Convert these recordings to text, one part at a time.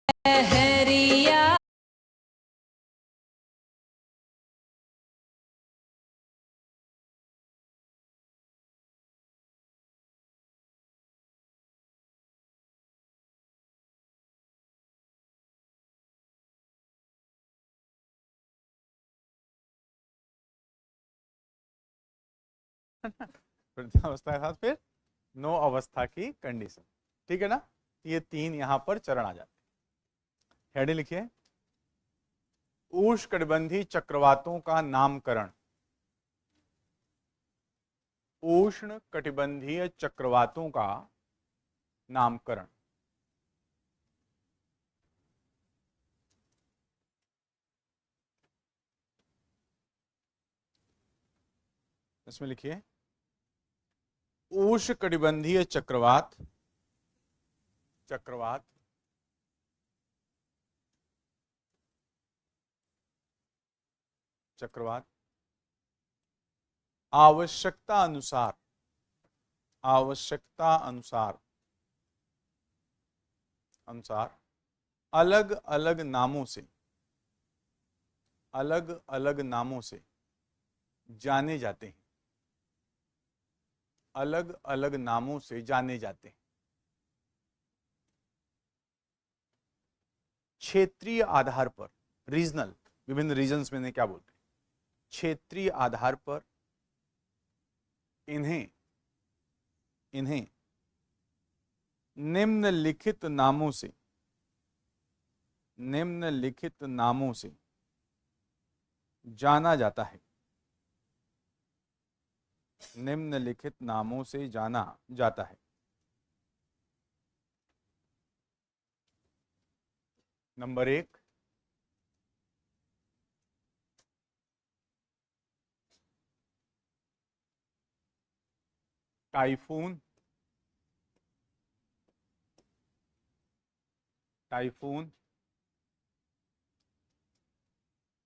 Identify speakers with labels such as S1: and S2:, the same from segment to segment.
S1: लहरिया
S2: वृद्धावस्था के साथ फिर नो अवस्था की कंडीशन। ठीक है ना, ये तीन यहां पर चरण आ जाते हैं। हेडिंग लिखिए, उष्णकटिबंधीय चक्रवातों का नामकरण। उष्ण कटिबंधीय चक्रवातों का नामकरण। इसमें लिखिए, उष्णकटिबंधीय चक्रवात, चक्रवात चक्रवात आवश्यकता अनुसार, आवश्यकता अनुसार अनुसार अलग अलग नामों से, अलग अलग नामों से जाने जाते हैं, अलग अलग नामों से जाने जाते हैं। क्षेत्रीय आधार पर, रीजनल, विभिन्न रीजन्स में क्या बोलते हैं, क्षेत्रीय आधार पर इन्हें इन्हें निम्नलिखित नामों से, निम्नलिखित नामों से जाना जाता है, निम्नलिखित नामों से जाना जाता है। नंबर 1, टाइफून, टाइफून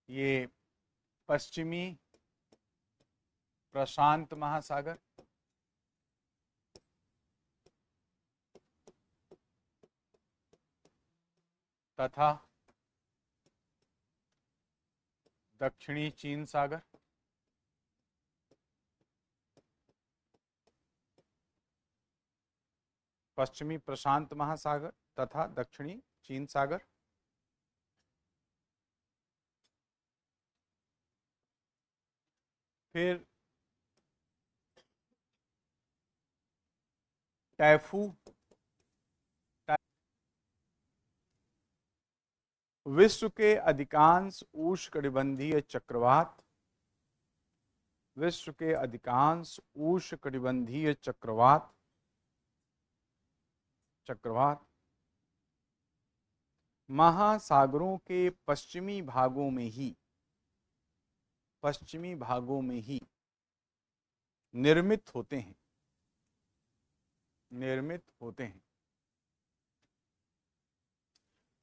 S2: ये पश्चिमी प्रशांत महासागर, तथा दक्षिणी चीन सागर, पश्चिमी प्रशांत महासागर तथा दक्षिणी चीन सागर। फिर टैफू, विश्व के अधिकांश उष्णकटिबंधीय चक्रवात, विश्व के अधिकांश उष्णकटिबंधीय चक्रवात चक्रवात महासागरों के पश्चिमी भागों में ही, पश्चिमी भागों में ही निर्मित होते हैं, निर्मित होते हैं।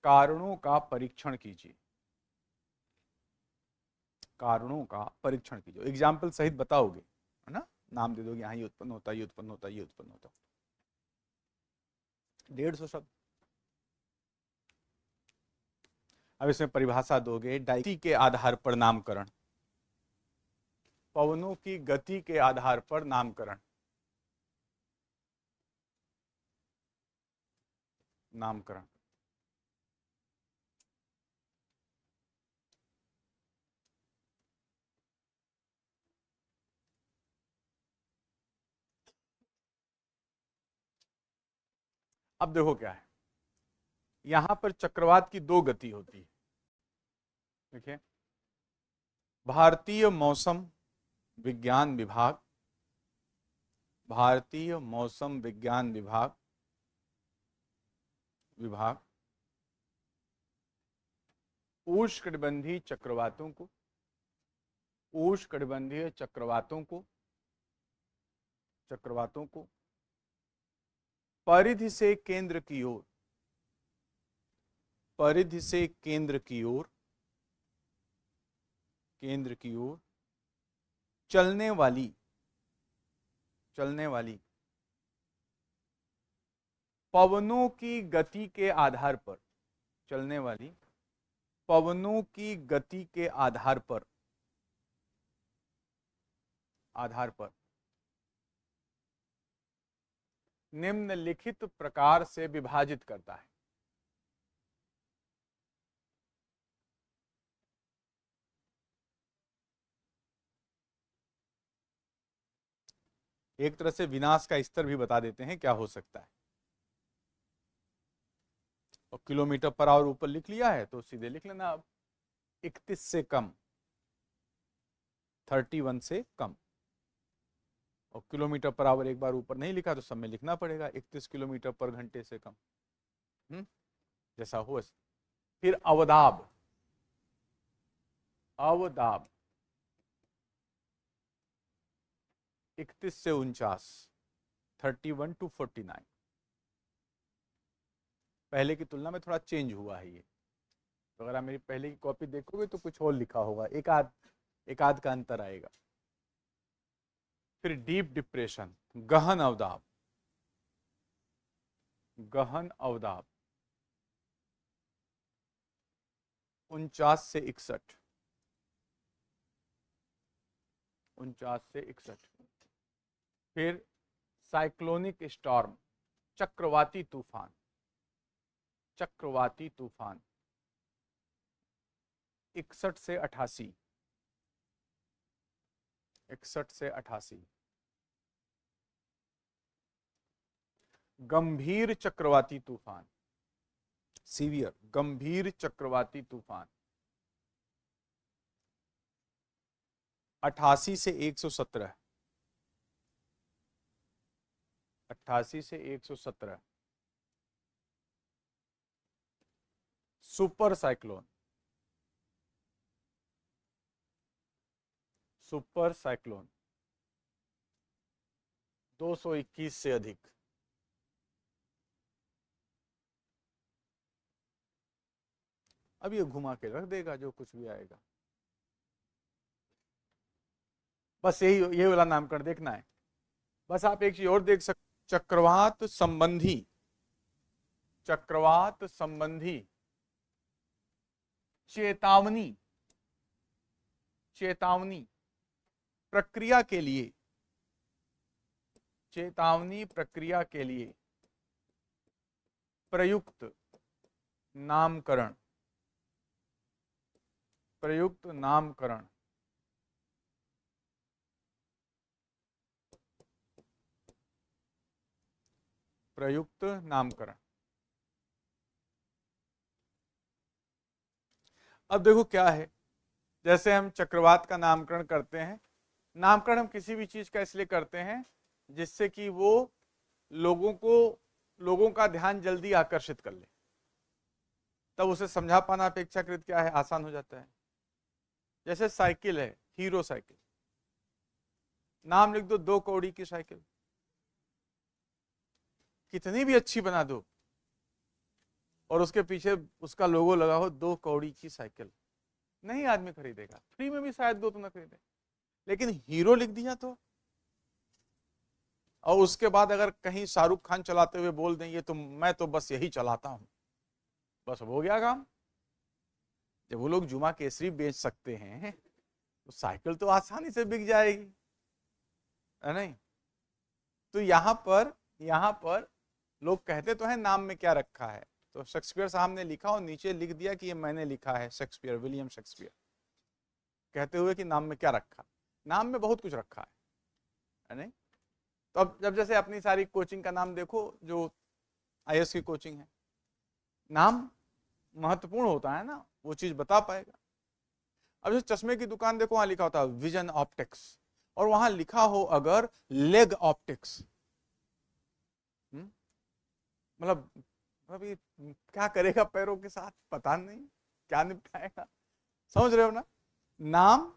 S2: कारणों का परीक्षण कीजिए, कारणों का परीक्षण कीजिए। एग्जाम्पल सहित बताओगे, है ना, नाम दे दोगे, यहाँ ये उत्पन्न होता है, ये उत्पन्न होता है, ये उत्पन्न होता है। 150 शब्द। अब इसमें परिभाषा दोगे, डायटी के आधार पर नामकरण, पवनों की गति के आधार पर नामकरण, नामकरण। अब देखो क्या है, यहां पर चक्रवात की दो गति होती है। देखिए, भारतीय मौसम विज्ञान विभाग, भारतीय मौसम विज्ञान विभाग उष्णकटिबंधीय चक्रवातों को, उष्णकटिबंधीय चक्रवातों को परिधि से केंद्र की ओर, परिधि से केंद्र की ओर, केंद्र की ओर चलने वाली, चलने वाली पवनों की गति के आधार पर, चलने वाली पवनों की गति के आधार पर निम्नलिखित प्रकार से विभाजित करता है। एक तरह से विनाश का स्तर भी बता देते हैं क्या हो सकता है। और किलोमीटर पर आवर ऊपर लिख लिया है तो सीधे लिख लेना अब 31 से कम, 31 से कम। और किलोमीटर पर आवर एक बार ऊपर नहीं लिखा तो सब में लिखना पड़ेगा 31 किलोमीटर पर घंटे से कम। जैसा हो। फिर अवदाब, अवदाब 31 से 49, 31 to 49। पहले की तुलना में थोड़ा चेंज हुआ है ये। तो अगर आप मेरी पहले की कॉपी देखोगे तो कुछ और लिखा होगा, एक आध का अंतर आएगा। फिर डीप डिप्रेशन, गहन अवदाब, गहन अवदाब 49 से 61, 49 से 61। फिर साइक्लोनिक स्टॉर्म, चक्रवाती तूफान, चक्रवाती तूफान 61 से 88, 61 से 88। गंभीर चक्रवाती तूफान, सीवियर, गंभीर चक्रवाती तूफान 88 से 117, 88 से 117। सुपर साइक्लोन, सुपर साइक्लोन 221 से अधिक। अब ये घुमा के रख देगा जो कुछ भी आएगा। बस यही, ये वाला नामकरण देखना है। बस आप एक चीज और देख सकते, चक्रवात संबंधी, चक्रवात संबंधी चेतावनी, चेतावनी प्रक्रिया के लिए, चेतावनी प्रक्रिया के लिए प्रयुक्त नामकरण, प्रयुक्त नामकरण प्रयुक्त नामकरण। अब देखो क्या है, जैसे हम चक्रवात का नामकरण करते हैं, नामकरण हम किसी भी चीज का इसलिए करते हैं जिससे कि वो लोगों का ध्यान जल्दी आकर्षित कर ले, तब उसे समझा पाना अपेक्षाकृत क्या है, आसान हो जाता है। जैसे साइकिल है, हीरो साइकिल, नाम लिख दो 2 कौड़ी की साइकिल, कितनी भी अच्छी बना दो और उसके पीछे उसका लोगो लगा हो 2 कौड़ी की साइकिल, नहीं आदमी खरीदेगा, फ्री में भी शायद 2 तो ना खरीदे। लेकिन हीरो लिख दिया तो, और उसके बाद अगर कहीं शाहरुख खान चलाते हुए बोल दें ये तो मैं तो बस यही चलाता हूं, बस हो गया काम। जब वो लोग जुमा केसरी बेच सकते हैं तो साइकिल तो आसानी से बिक जाएगी, है नहीं। तो यहां पर लोग कहते तो है नाम में क्या रखा है, तो शेक्सपियर साहब ने लिखा और नीचे लिख दिया कि ये मैंने लिखा है, शेक्सपियर, विलियम शेक्सपियर, कहते हुए कि नाम में क्या रखा। नाम में बहुत कुछ रखा है नहीं। तो अब जब जैसे अपनी सारी कोचिंग का नाम देखो, जो आईएएस की कोचिंग है, नाम महत्वपूर्ण होता है ना, वो चीज बता पाएगा। अब जैसे चश्मे की दुकान देखो, वहां लिखा होता है विजन ऑप्टिक्स, और वहां लिखा हो अगर लेग ऑप्टिक्स, मतलब ये क्या करेगा पैरों के साथ, पता नहीं क्या निपटाएगा, समझ रहे हो ना। नाम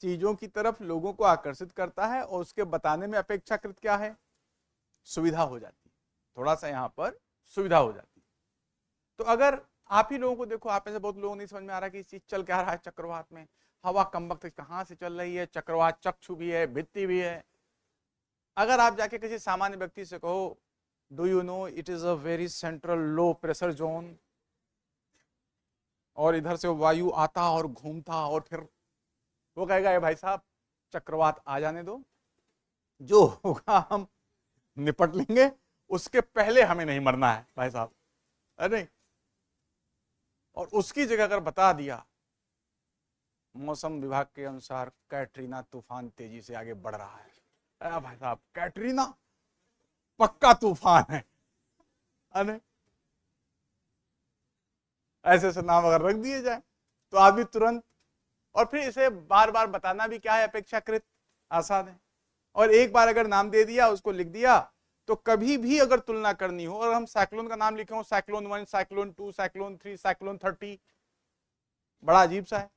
S2: चीजों की तरफ लोगों को आकर्षित करता है और उसके बताने में अपेक्षाकृत क्या है, सुविधा हो जाती है, थोड़ा सा यहाँ पर सुविधा हो जाती है। तो अगर आप ही लोगों को देखो, आप में से बहुत लोगों नहीं समझ में आ रहा कि इस चीज चल क्या रहा है चक्रवात में, हवा कमबख्त कहां से चल रही है, चक्रवात चक्षु भी है, भित्ति भी है। अगर आप जाके किसी सामान्य व्यक्ति से कहो, do you know it is a very central low pressure zone, और इधर से वायु आता और घूमता, और फिर वो कहेगा ये भाई साहब चक्रवात आ जाने दो, जो होगा हम निपट लेंगे, उसके पहले हमें नहीं मरना है भाई साहब, अरे। और उसकी जगह अगर बता दिया मौसम विभाग के अनुसार कैटरीना तूफान तेजी से आगे बढ़ रहा है, अरे भाई साहब कैटरीना पक्का तूफान है, अरे ऐसे ऐसे नाम अगर रख दिए जाए तो आदमी तुरंत, और फिर इसे बार बार बताना भी क्या है, अपेक्षाकृत आसान है। और एक बार अगर नाम दे दिया, उसको लिख दिया, तो कभी भी अगर तुलना करनी हो और हम साइक्लोन का नाम लिखे हो, साइक्लोन 1, साइक्लोन 2, साइक्लोन 3, साइक्लोन 30, बड़ा अजीब सा है।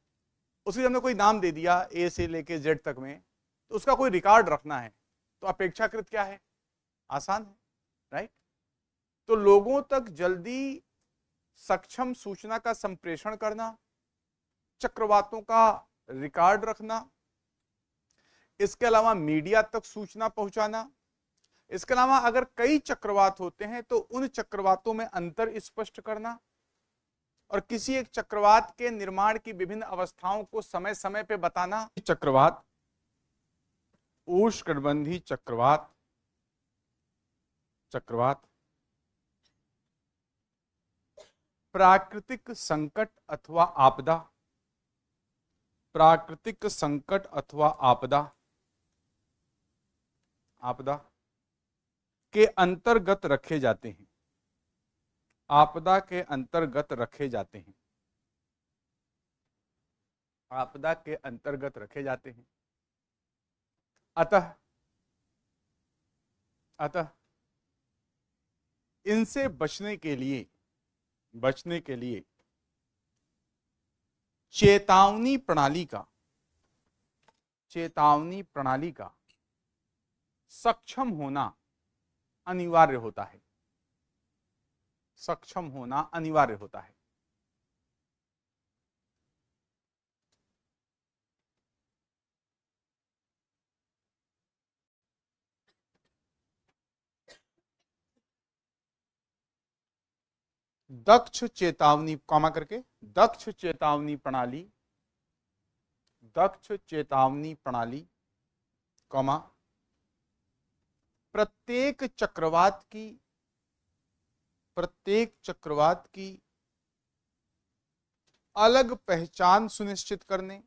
S2: उसके हमने कोई नाम दे दिया ए से लेके जेड तक में, तो उसका कोई रिकॉर्ड रखना है, तो अपेक्षाकृत क्या है, आसान है, राइट। तो लोगों तक जल्दी सक्षम सूचना का संप्रेषण करना, चक्रवातों का रिकॉर्ड रखना, इसके अलावा मीडिया तक सूचना पहुंचाना, इसके अलावा अगर कई चक्रवात होते हैं तो उन चक्रवातों में अंतर स्पष्ट करना, और किसी एक चक्रवात के निर्माण की विभिन्न अवस्थाओं को समय समय पे बताना। चक्रवात, उष्णकटिबंधीय चक्रवात, चक्रवात प्राकृतिक संकट अथवा आपदा, प्राकृतिक संकट अथवा आपदा, आपदा के अंतर्गत रखे जाते हैं, आपदा के अंतर्गत रखे जाते हैं, आपदा के अंतर्गत रखे जाते हैं। अतः अतः इनसे बचने के लिए चेतावनी प्रणाली का सक्षम होना अनिवार्य होता है, सक्षम होना अनिवार्य होता है। दक्ष चेतावनी कॉमा करके, दक्ष चेतावनी प्रणाली, दक्ष चेतावनी प्रणाली कॉमा प्रत्येक चक्रवात की अलग पहचान सुनिश्चित करने,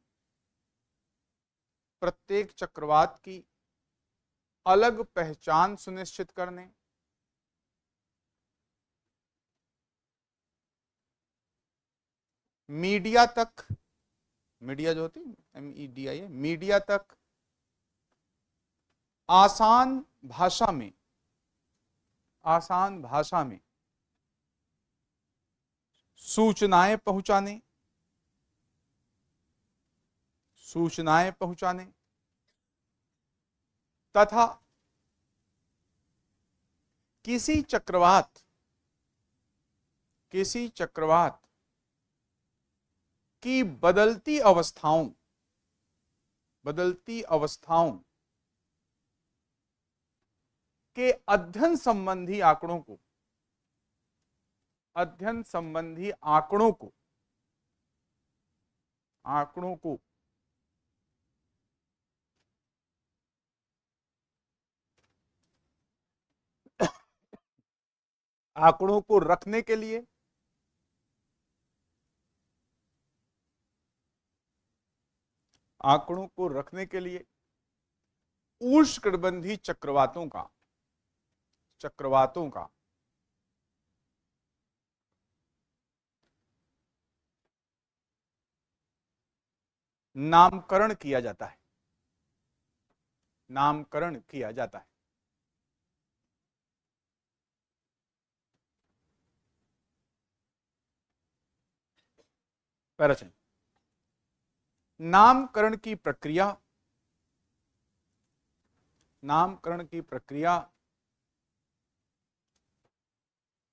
S2: प्रत्येक चक्रवात की अलग पहचान सुनिश्चित करने, मीडिया तक, मीडिया जो होती है MEDIA, मीडिया तक आसान भाषा में सूचनाएं पहुंचाने तथा किसी चक्रवात की बदलती अवस्थाओं के अध्ययन संबंधी आंकड़ों को रखने के लिए उष्णकटिबंधीय चक्रवातों का नामकरण किया जाता है, पैराचन। नामकरण की प्रक्रिया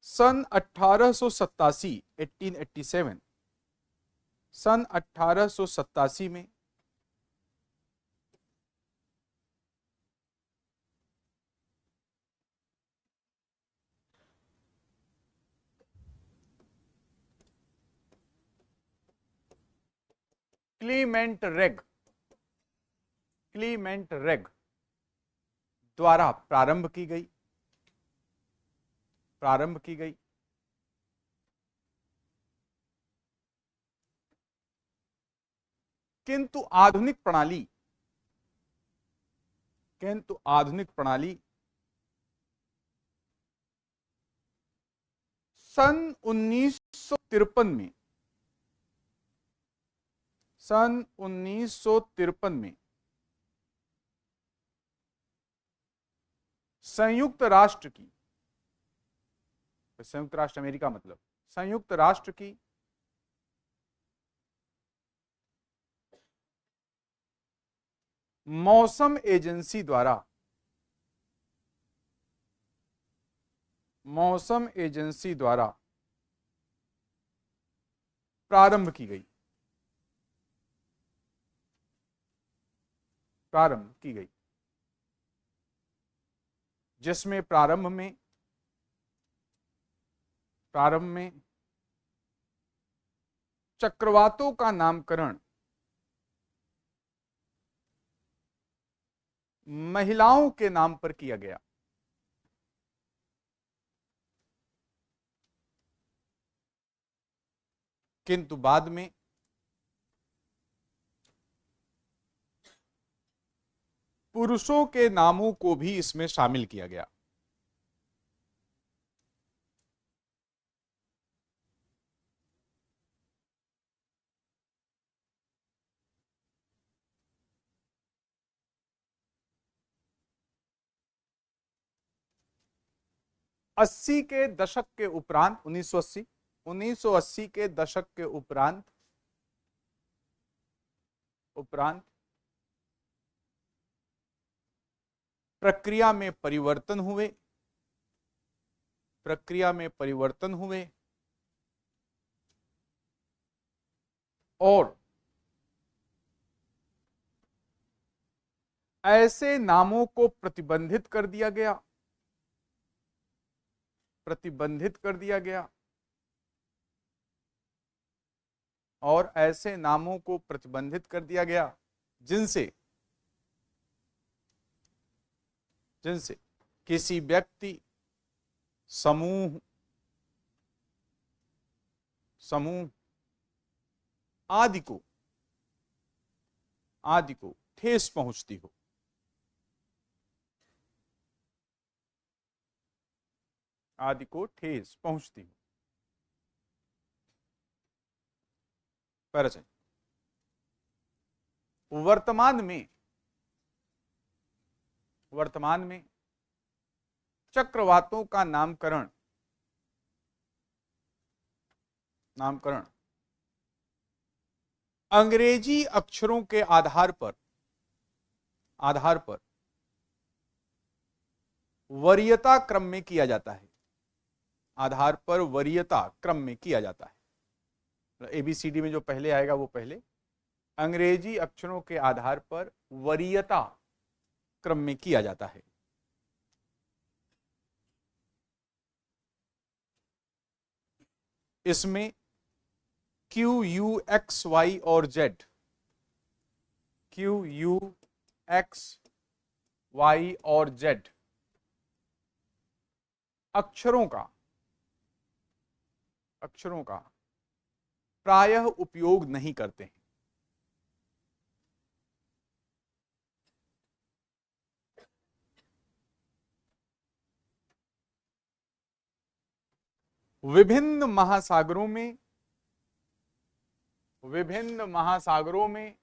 S2: सन 1887 में क्लीमेंट रेग द्वारा प्रारंभ की गई। किंतु आधुनिक प्रणाली सन 1953 में संयुक्त राष्ट्र अमेरिका मतलब संयुक्त राष्ट्र की मौसम एजेंसी द्वारा प्रारंभ की गई, जिसमें प्रारंभ में चक्रवातों का नामकरण महिलाओं के नाम पर किया गया। किंतु बाद में पुरुषों के नामों को भी इसमें शामिल किया गया। अस्सी के दशक के उपरांत 1980 के दशक के उपरांत प्रक्रिया में परिवर्तन हुए और ऐसे नामों को प्रतिबंधित कर दिया गया और ऐसे नामों को प्रतिबंधित कर दिया गया जिनसे किसी व्यक्ति, समूह आदि को ठेस पहुंचती हो। वर्तमान में चक्रवातों का नामकरण अंग्रेजी अक्षरों के आधार पर वरीयता क्रम में किया जाता है। ABCD में जो पहले आएगा वो पहले, अंग्रेजी अक्षरों के आधार पर वरीयता क्रम में किया जाता है। इसमें Q, U, X, Y और Z, अक्षरों का प्रायः उपयोग नहीं करते हैं। विभिन्न महासागरों में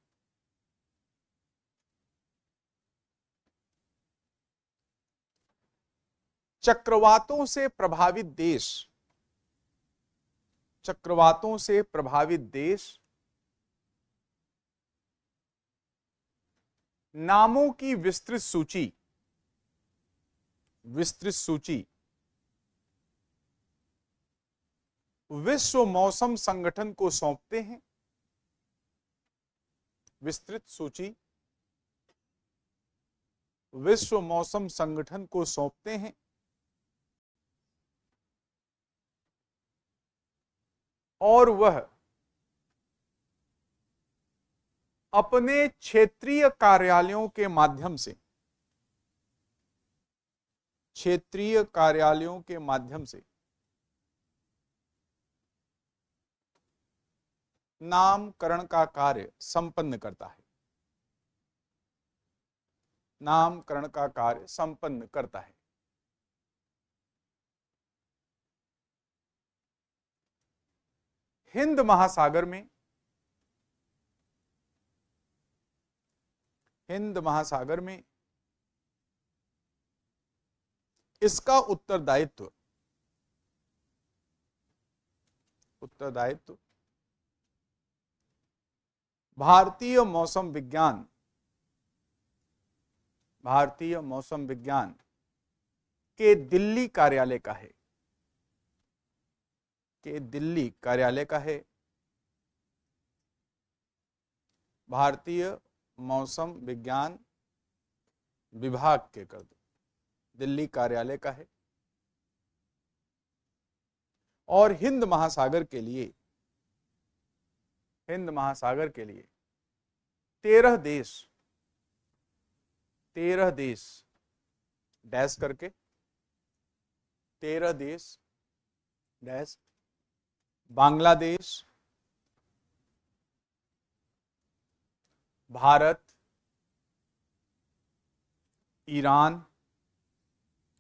S2: चक्रवातों से प्रभावित देश नामों की विस्तृत सूची विश्व मौसम संगठन को सौंपते हैं। विस्तृत सूची विश्व मौसम संगठन को सौंपते हैं और वह अपने क्षेत्रीय कार्यालयों के माध्यम से, क्षेत्रीय कार्यालयों के माध्यम से नामकरण का कार्य संपन्न करता है, नामकरण का कार्य संपन्न करता है। हिंद महासागर में, हिंद महासागर में इसका उत्तरदायित्व, उत्तरदायित्व भारतीय मौसम विज्ञान, भारतीय मौसम विज्ञान के दिल्ली कार्यालय का है, के दिल्ली कार्यालय का है। भारतीय मौसम विज्ञान विभाग के कर दो, दिल्ली कार्यालय का है। और हिंद महासागर के लिए, हिंद महासागर के लिए 13 देश, 13 देश डैश करके, 13 देश डैश, बांग्लादेश, भारत, ईरान,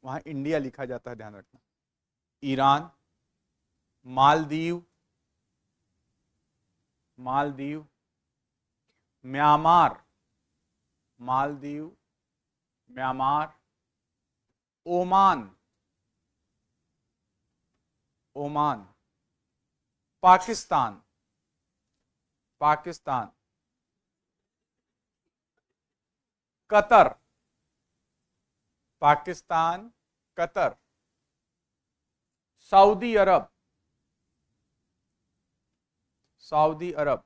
S2: वहां इंडिया लिखा जाता है ध्यान रखना, Iran, Maldives, Maldives, Myanmar, Maldives, Myanmar, Oman, Oman, Pakistan, Pakistan, Qatar, Pakistan, Qatar, Saudi Arab, Saudi Arab,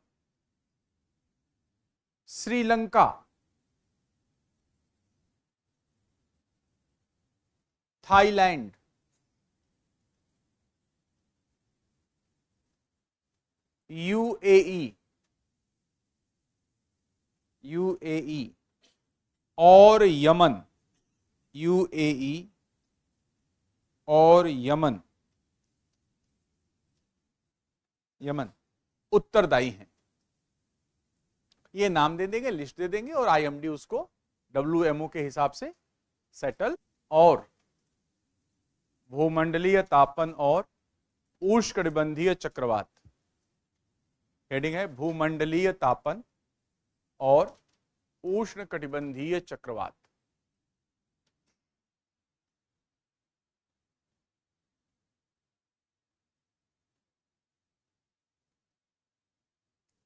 S2: Sri Lanka, Thailand, UAE, UAE और यमन, यूएई और यमन, यमन उत्तरदायी हैं। ये नाम दे देंगे, लिस्ट दे देंगे और आईएमडी उसको डब्ल्यूएमओ के हिसाब से सेटल। और भूमंडलीय तापन और उष्णकटिबंधीय चक्रवात, हेडिंग है भूमंडलीय तापन और उष्णकटिबंधीय चक्रवात।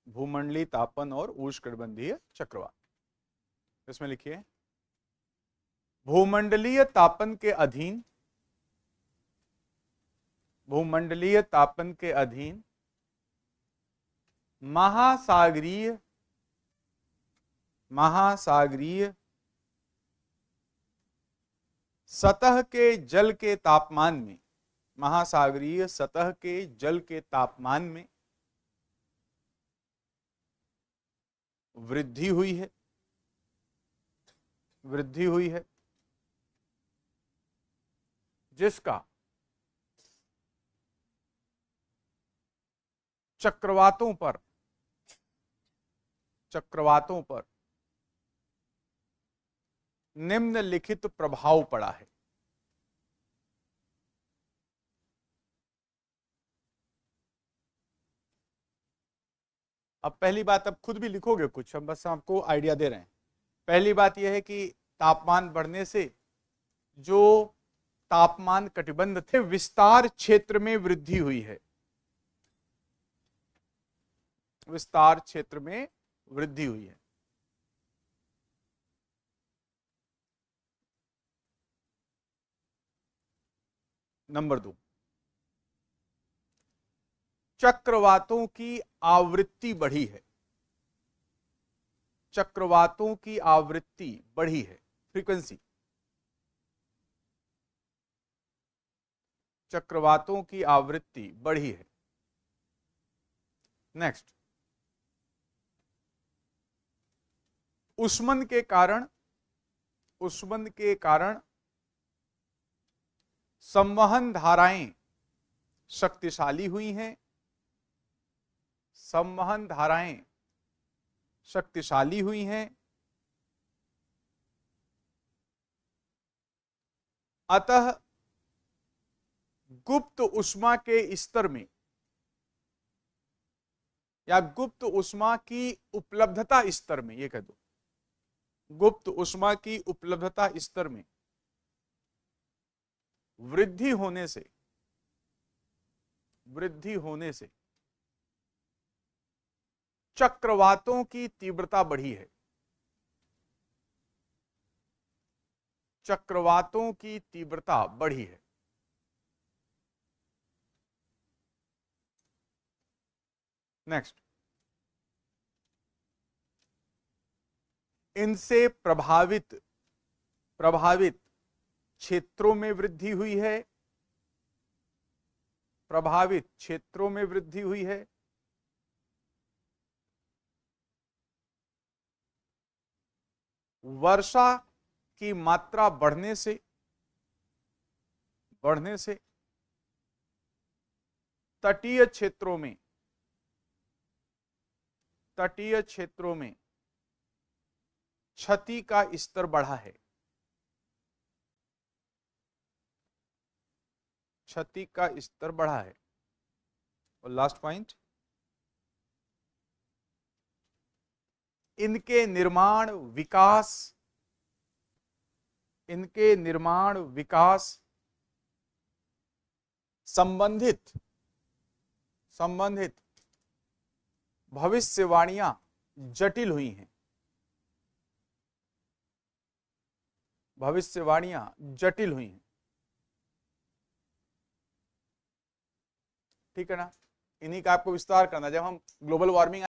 S2: भूमंडलीय तापन और उष्णकटिबंधीय चक्रवात, इसमें लिखिए भूमंडलीय तापन के अधीन, भूमंडलीय तापन के अधीन महासागरीय, महासागरीय सतह के जल के तापमान में, महासागरीय सतह के जल के तापमान में वृद्धि हुई है, वृद्धि हुई है, जिसका चक्रवातों पर, चक्रवातों पर निम्नलिखित प्रभाव पड़ा है। अब पहली बात, अब खुद भी लिखोगे कुछ, हम बस आपको आइडिया दे रहे हैं। पहली बात यह है कि तापमान बढ़ने से जो तापमान कटिबंध थे, विस्तार क्षेत्र में वृद्धि हुई है, विस्तार क्षेत्र में वृद्धि हुई है। नंबर 2, चक्रवातों की आवृत्ति बढ़ी है, चक्रवातों की आवृत्ति बढ़ी है, फ्रीक्वेंसी, चक्रवातों की आवृत्ति बढ़ी है। नेक्स्ट, ऊष्मन के कारण संवहन धाराएं शक्तिशाली हुई हैं, संवहन धाराएं शक्तिशाली हुई हैं, अतः गुप्त ऊष्मा के स्तर में या गुप्त ऊष्मा की उपलब्धता स्तर में, ये कह दो, गुप्त ऊष्मा की उपलब्धता स्तर में वृद्धि होने से चक्रवातों की तीव्रता बढ़ी है, चक्रवातों की तीव्रता बढ़ी है। नेक्स्ट, इनसे प्रभावित क्षेत्रों में वृद्धि हुई है, प्रभावित क्षेत्रों में वृद्धि हुई है। वर्षा की मात्रा बढ़ने से तटीय क्षेत्रों में क्षति का स्तर बढ़ा है, क्षति का स्तर बढ़ा है। और लास्ट पॉइंट, इनके निर्माण विकास संबंधित भविष्यवाणियां जटिल हुई हैं, भविष्यवाणियां जटिल हुई हैं। ठीक है ना, इन्हीं का आपको विस्तार करना। जब हम ग्लोबल वार्मिंग